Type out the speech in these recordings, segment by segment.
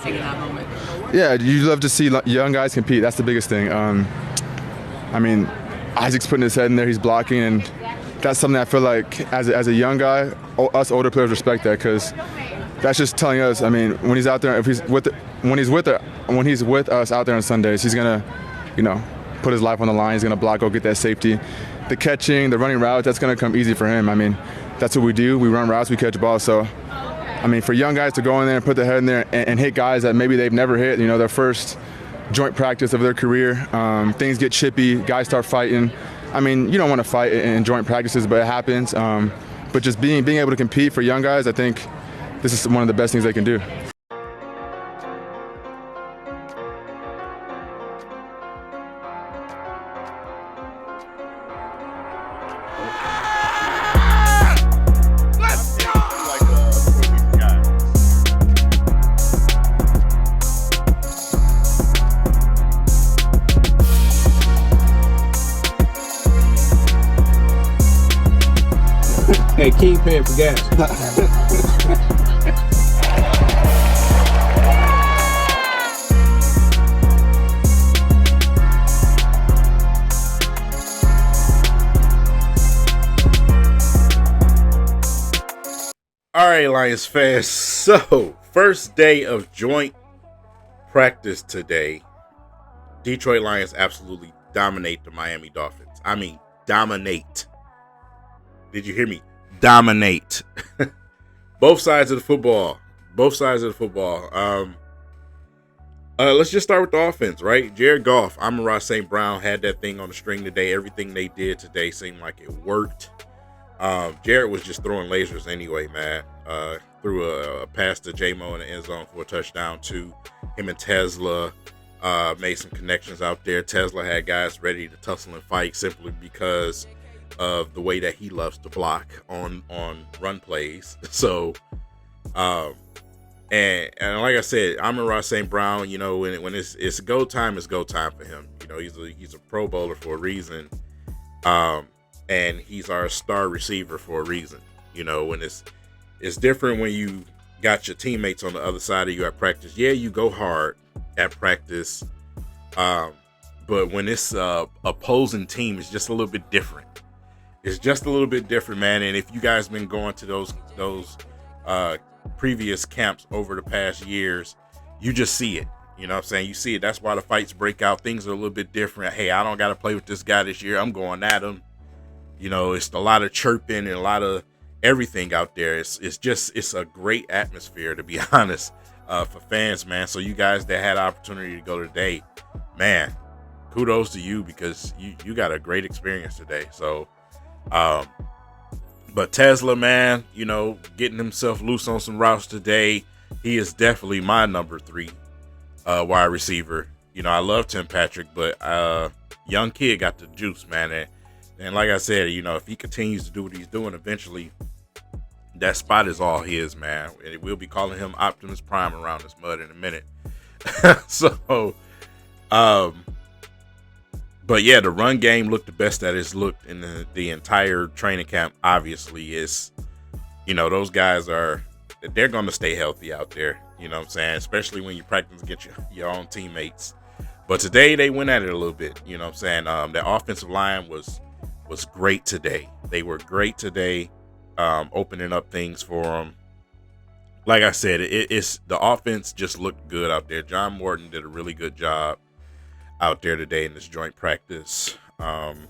in that moment? Yeah, you love to see young guys compete. That's the biggest thing. I mean, Isaac's putting his head in there. He's blocking, and that's something I feel like as a young guy, us older players respect that because that's just telling us. I mean, when he's out there, when he's with us out there on Sundays, he's gonna, put his life on the line. He's gonna block, go get that safety. The catching, the running routes, that's gonna come easy for him. I mean, that's what we do. We run routes, we catch balls. So, I mean, for young guys to go in there and put their head in there and hit guys that maybe they've never hit, their first joint practice of their career, things get chippy, guys start fighting. I mean, you don't want to fight in joint practices, but it happens. But just being able to compete for young guys, I think this is one of the best things they can do. Hey, Kingpin for gas. All right, Lions fans. So, first day of joint practice today. Detroit Lions absolutely dominate the Miami Dolphins. I mean, dominate. Did you hear me? Dominate. Both sides of the football. Let's just start with the offense, right? Jared Goff, Amon-Ra St. Brown had that thing on the string today. Everything they did today seemed like it worked. Jared was just throwing lasers anyway, man. Threw a pass to Jameson in the end zone for a touchdown too. Him and Teslaa made some connections out there. Teslaa had guys ready to tussle and fight simply because of the way that he loves to block on run plays. So, and like I said, Amon-Ra St. Brown, when it's go time, it's go time for him. He's a Pro Bowler for a reason, and he's our star receiver for a reason. When it's different when you got your teammates on the other side of you at practice. Yeah, you go hard at practice, but when it's opposing team, it's just a little bit different. It's just a little bit different, man. And if you guys been going to those previous camps over the past years, you just see it. You know what I'm saying? You see it. That's why the fights break out. Things are a little bit different. Hey, I don't got to play with this guy this year. I'm going at him. It's a lot of chirping and a lot of everything out there. It's a great atmosphere, to be honest, for fans, man. So you guys that had the opportunity to go today, man, kudos to you because you got a great experience today. So, but Teslaa, man, getting himself loose on some routes today. He is definitely my number 3 wide receiver. I love Tim Patrick, but young kid got the juice, man. And like I said, if he continues to do what he's doing, eventually that spot is all his, man. And we'll be calling him Optimus Prime around this mud in a minute. So, but yeah, the run game looked the best that it's looked in the entire training camp. Obviously, those guys they're going to stay healthy out there. You know what I'm saying? Especially when you practice against your own teammates. But today they went at it a little bit. You know what I'm saying? The offensive line was great today. They were great today, opening up things for them. Like I said, it's the offense just looked good out there. John Morton did a really good job out there today in this joint practice. And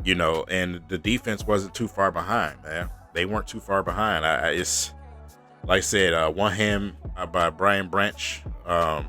the defense wasn't too far behind, man. They weren't too far behind. It's like I said, one hand by Brian Branch. And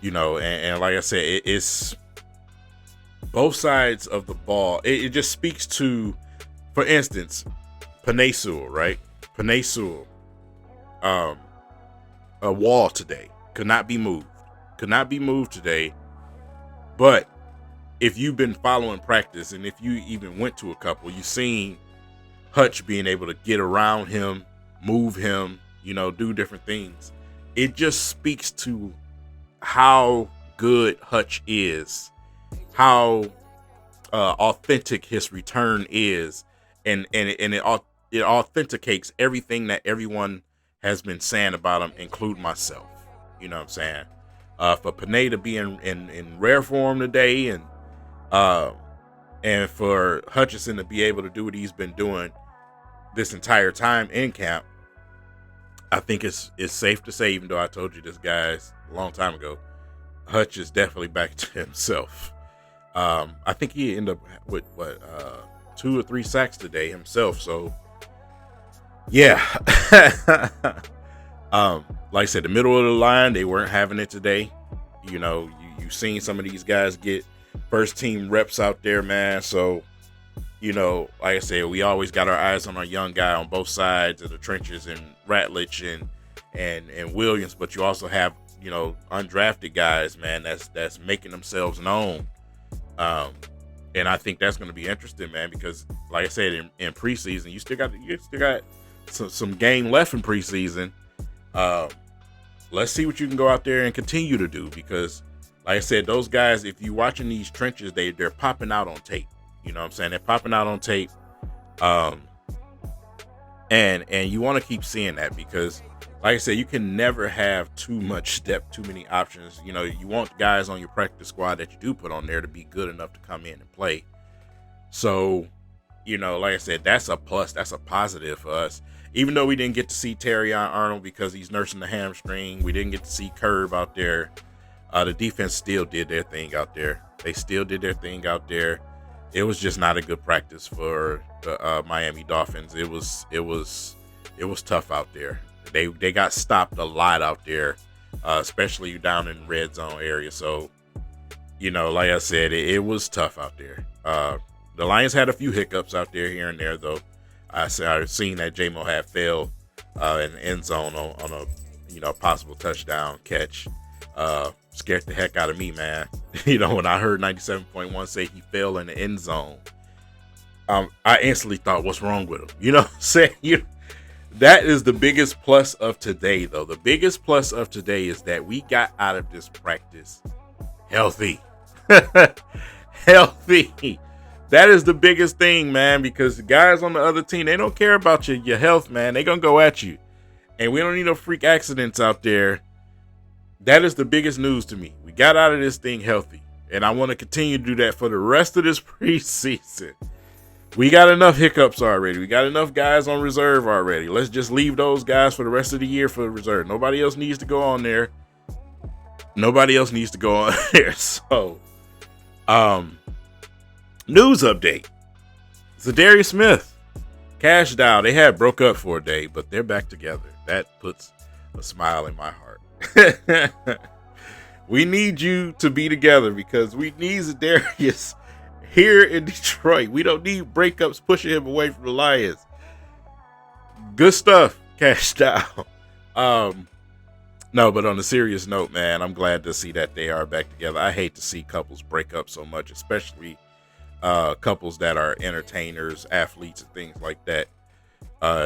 like I said, it's both sides of the ball. It just speaks to, for instance, Penei Sewell, right? Penei Sewell, a wall today, could not be moved today. But if you've been following practice, and if you even went to a couple, you've seen Hutch being able to get around him, move him, do different things. It just speaks to how good Hutch is, how authentic his return is, and it authenticates everything that everyone has been saying about him, including myself. You know what I'm saying? For Penei to be in rare form today, and for Hutchinson to be able to do what he's been doing this entire time in camp, I think it's safe to say, even though I told you this guys a long time ago, Hutch is definitely back to himself. I think he ended up with 2 or 3 sacks today himself. So yeah. Like I said, the middle of the line, they weren't having it today. You know, you've seen some of these guys get first team reps out there, man. So, you know, like I said, we always got our eyes on our young guy on both sides of the trenches, and Ratledge and Williams, but you also have, you know, undrafted guys, man, that's making themselves known. And I think that's going to be interesting, man, because like I said, in preseason, you still got some game left in preseason. Let's see what you can go out there and continue to do, because like I said, those guys, if you're watching these trenches, they're popping out on tape. You know what I'm saying? They're popping out on tape. And you want to keep seeing that, because like I said, you can never have too much depth, too many options. You know, you want guys on your practice squad that you do put on there to be good enough to come in and play. So, you know, like I said, that's a plus. That's a positive for us. Even though we didn't get to see Terrion Arnold because he's nursing the hamstring, we didn't get to see Curb out there. The defense still did their thing out there. They still did their thing out there. It was just not a good practice for the Miami Dolphins. It was tough out there. They got stopped a lot out there, especially down in the red zone area. So, you know, like I said, it was tough out there. The Lions had a few hiccups out there here and there, though. I've seen that J-Mo had failed in the end zone on a, you know, possible touchdown catch. Scared the heck out of me, man. You know, when I heard 97.1 say he fell in the end zone, I instantly thought, what's wrong with him? You know what I'm saying? That is the biggest plus of today, though. The biggest plus of today is that we got out of this practice healthy. Healthy. That is the biggest thing, man, because the guys on the other team, they don't care about your health, man. They're going to go at you. And we don't need no freak accidents out there. That is the biggest news to me. We got out of this thing healthy. And I want to continue to do that for the rest of this preseason. We got enough hiccups already. We got enough guys on reserve already. Let's just leave those guys for the rest of the year for reserve. Nobody else needs to go on there. Nobody else needs to go on there. So, news update. Zadarius Smith, Cash Dow. They had broke up for a day, but they're back together. That puts a smile in my heart. We need you to be together, because we need Zadarius here in Detroit. We don't need breakups pushing him away from the Lions. Good stuff, Cash Dow. No, but on a serious note, man, I'm glad to see that they are back together. I hate to see couples break up so much, especially couples that are entertainers, athletes, and things like that.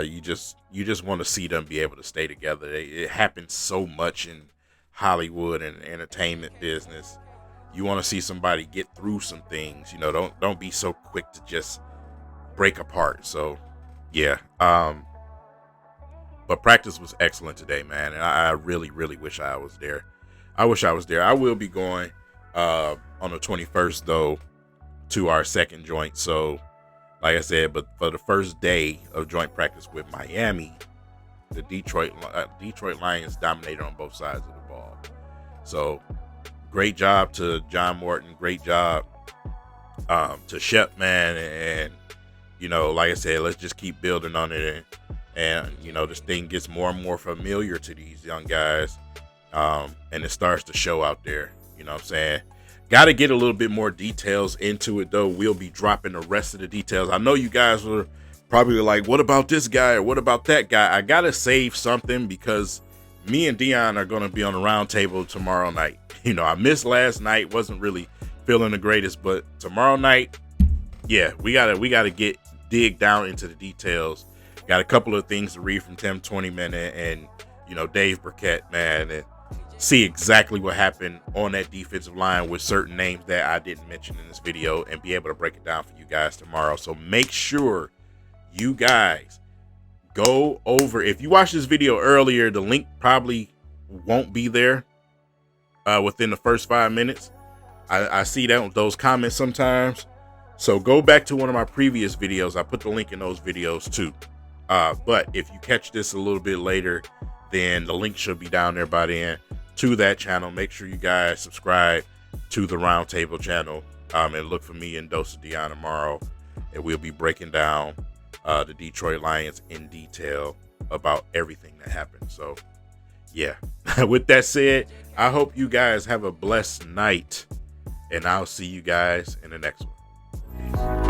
You just want to see them be able to stay together. It happens so much in Hollywood and entertainment business. You want to see somebody get through some things. You know, don't be so quick to just break apart. So, yeah. But practice was excellent today, man, and I really, really wish I was there. I wish I was there. I will be going on the 21st, though, to our second joint. So, like I said, but for the first day of joint practice with Miami, the Detroit Lions dominated on both sides of the ball. So, great job to John Morton. Great job to Shep, man. And, you know, like I said, let's just keep building on it. And you know, this thing gets more and more familiar to these young guys. And it starts to show out there. You know what I'm saying? Got to get a little bit more details into it, though. We'll be dropping the rest of the details. I know you guys were probably like, what about this guy or what about that guy? I got to save something, because me and Dion are going to be on the roundtable tomorrow night. You know, I missed last night. Wasn't really feeling the greatest, but tomorrow night, yeah, we got to dig down into the details. Got a couple of things to read from Tim 20-minute and, you know, Dave Burkett, man, and see exactly what happened on that defensive line with certain names that I didn't mention in this video, and be able to break it down for you guys tomorrow. So make sure you guys go over. If you watched this video earlier, the link probably won't be there within the first 5 minutes. I see that those comments sometimes. So go back to one of my previous videos. I put the link in those videos too. But if you catch this a little bit later, then the link should be down there by then to that channel. Make sure you guys subscribe to the Roundtable channel and look for me and Dose of Dion tomorrow. And we'll be breaking down the Detroit Lions in detail about everything that happened. So yeah, with that said, I hope you guys have a blessed night, and I'll see you guys in the next one. Peace.